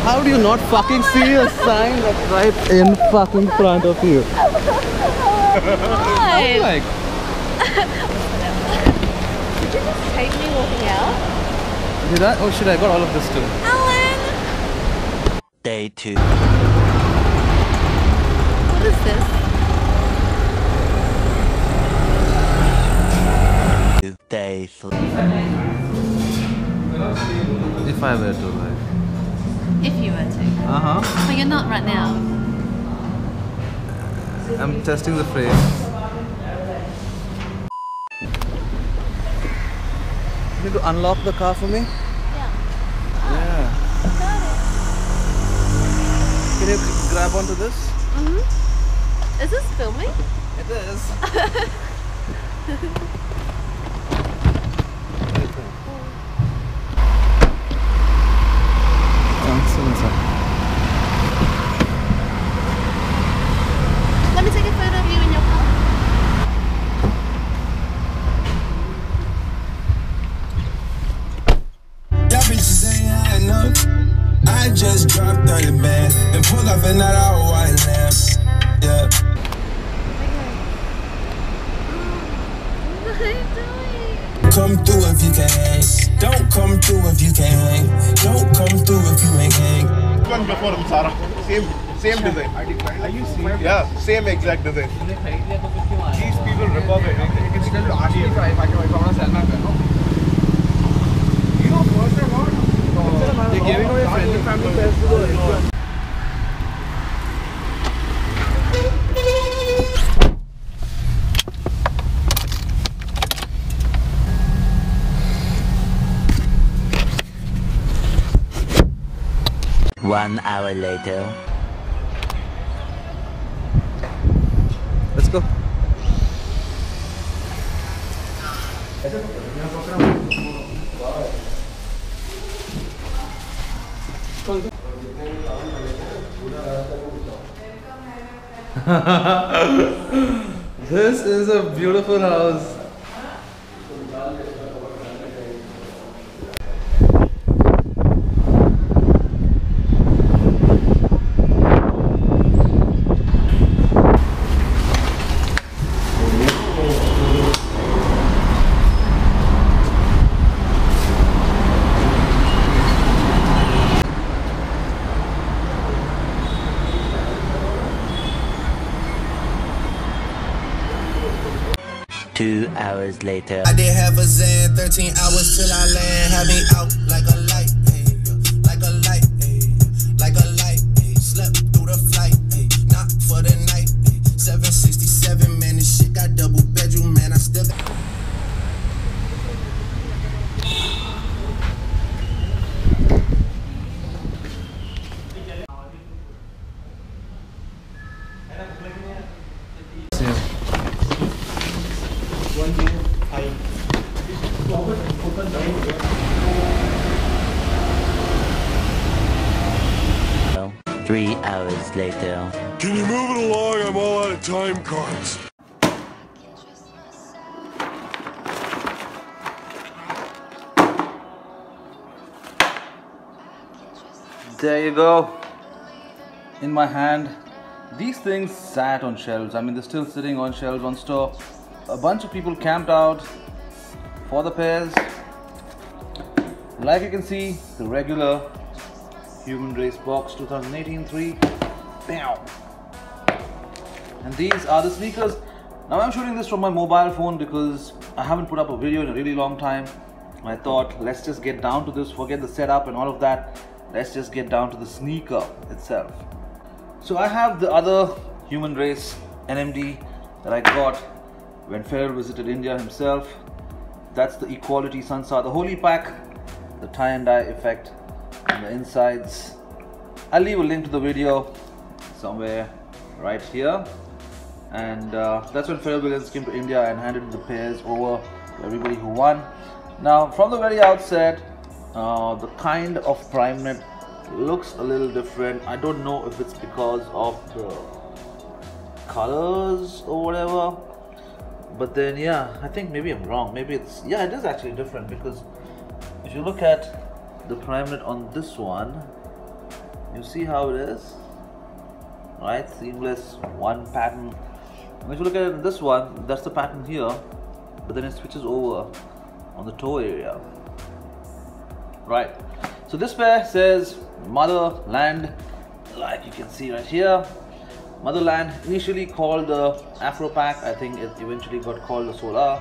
How do you not fucking see a sign that's right in fucking front of you? Why? Like, did you just take me walking out? did I? Oh shit, I got all of this too. Alan! Day 2. What is this? Day 3. If I were to, like. If you were to. Uh-huh. But you're not right now. I'm testing the frame. You need to unlock the car for me? Yeah. Yeah. Got Can you grab onto this? it. Is this filming? It is. Let me take a photo of you in your car. Y'all bitches ain't had enough. I just dropped 30 bands and pulled off in that all white lamb. Yeah. What are you doing? Come through if you can hang. Don't come through if you can't hang. Don't come through if you ain't hang. One before them, Sarah. Same design. Are you serious? Yeah, same exact design. These people rip off it. You can still do RD5. You know, first of all, they're giving away friends and family pairs to the restaurant. One hour later. Let's go. This is a beautiful house. Two hours later. I did have a Zan, 13 hours till I land. Had me out like a light, ay, like a light, ay, like a light. Ay. Slept through the flight, ay, not for the night. Ay. 767, man, this shit got double bedroom, man. I still got. Well, 3 hours later. Can you move it along? I'm all out of time cards. There you go. In my hand. These things sat on shelves. I mean, they're still sitting on shelves on store. A bunch of people camped out for the pairs. Like you can see, the regular Human Race box 2018-3. Bam! And these are the sneakers. Now I'm shooting this from my mobile phone because I haven't put up a video in a really long time. I thought, let's just get down to this, forget the setup and all of that. Let's just get down to the sneaker itself. So I have the other Human Race NMD that I got when Pharrell visited India himself. That's the Equality Sansar, the holy pack, the tie and dye effect on the insides. I'll leave a link to the video somewhere right here. And that's when Pharrell Williams came to India and handed the pairs over to everybody who won. Now, from the very outset, the kind of prime net looks a little different. I don't know if it's because of the colors or whatever, but then yeah, I think maybe I'm wrong. Maybe it's, yeah, it is actually different because if you look at the prime knit on this one, you see how it is, right? Seamless, one pattern. And if you look at it in this one, that's the pattern here, but then it switches over on the toe area, right? So this pair says Motherland, like you can see right here. Motherland, initially called the Afro Pack, I think it eventually got called the Solar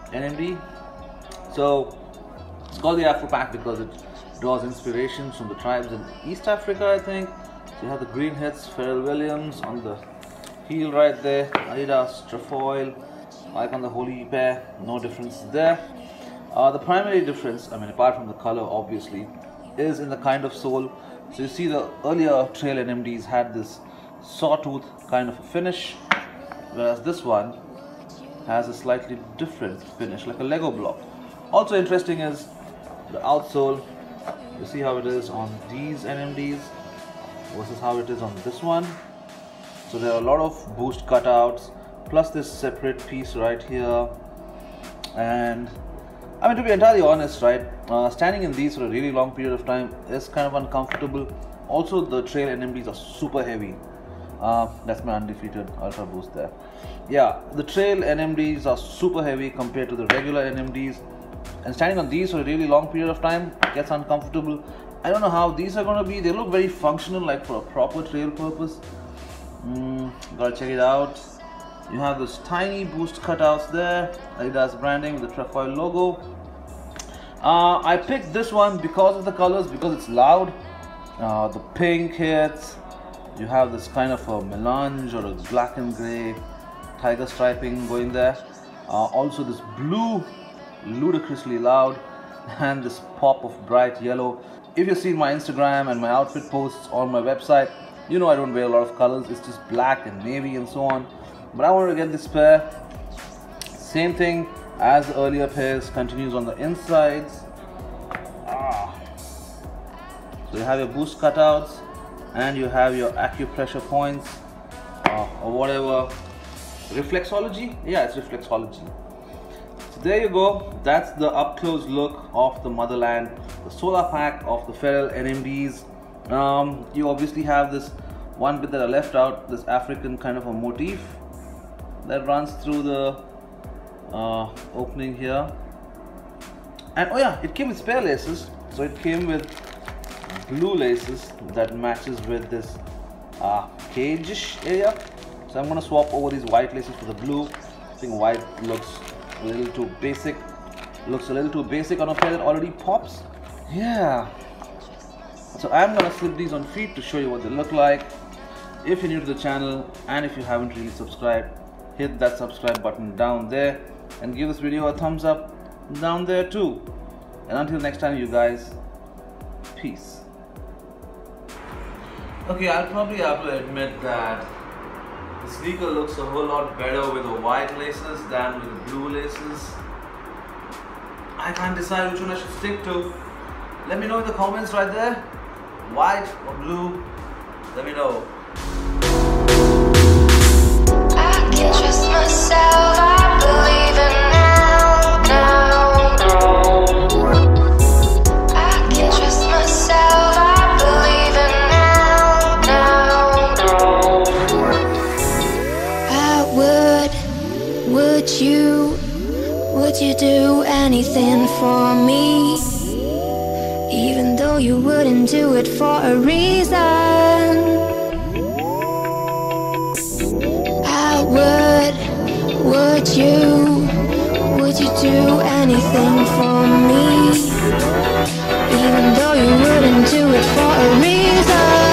NMD. So it's called the Afro Pack because it draws inspirations from the tribes in East Africa, I think. So you have the green hits, Pharrell Williams on the heel right there, adidas trefoil, like on the holy pair, no difference there. The primary difference, I mean apart from the color obviously, is in the kind of sole. So you see the earlier trail NMDs had this sawtooth kind of a finish, whereas this one has a slightly different finish, like a Lego block. Also interesting is the outsole. You see how it is on these NMDs versus how it is on this one. So there are a lot of boost cutouts, plus this separate piece right here. And I mean, to be entirely honest, right, standing in these for a really long period of time is kind of uncomfortable. Also, the trail NMDs are super heavy. That's my undefeated ultra boost there. Yeah, the trail NMDs are super heavy compared to the regular NMDs, and standing on these for a really long period of time gets uncomfortable. I don't know how these are going to be. They look very functional, like for a proper trail purpose. Gotta check it out. You have those tiny boost cutouts there, adidas branding with the trefoil logo. I picked this one because of the colors, because it's loud. The pink hits. You have this kind of a melange or a black and grey tiger striping going there. Also this blue, ludicrously loud, and this pop of bright yellow. If you've seen my Instagram and my outfit posts on my website, you know I don't wear a lot of colors. It's just black and navy and so on. But I wanted to get this pair. Same thing as the earlier pairs, continues on the insides. So you have your boost cutouts, and you have your acupressure points, or whatever, reflexology. Yeah, it's reflexology. So there you go. That's the up close look of the Motherland, the Solar Pack of the Pharrell NMDs. You obviously have this one bit that I left out, this African kind of a motif that runs through the opening here. And oh yeah, it came with spare laces. So it came with blue laces that matches with this cage-ish area. So I'm going to swap over these white laces for the blue. I think white looks a little too basic. Looks a little too basic on a pair that already pops. Yeah. So I'm going to slip these on feet to show you what they look like. If you're new to the channel and if you haven't really subscribed, hit that subscribe button down there and give this video a thumbs up down there too. And until next time, you guys, peace. Okay, I'll probably have to admit that the sneaker looks a whole lot better with the white laces than with the blue laces. I can't decide which one I should stick to. Let me know in the comments right there. White or blue, let me know. I can trust myself, I believe in now. I can trust myself, I believe in now. Would you do anything for me? Even though you wouldn't do it for a reason. I would you do anything for me? Even though you wouldn't do it for a reason.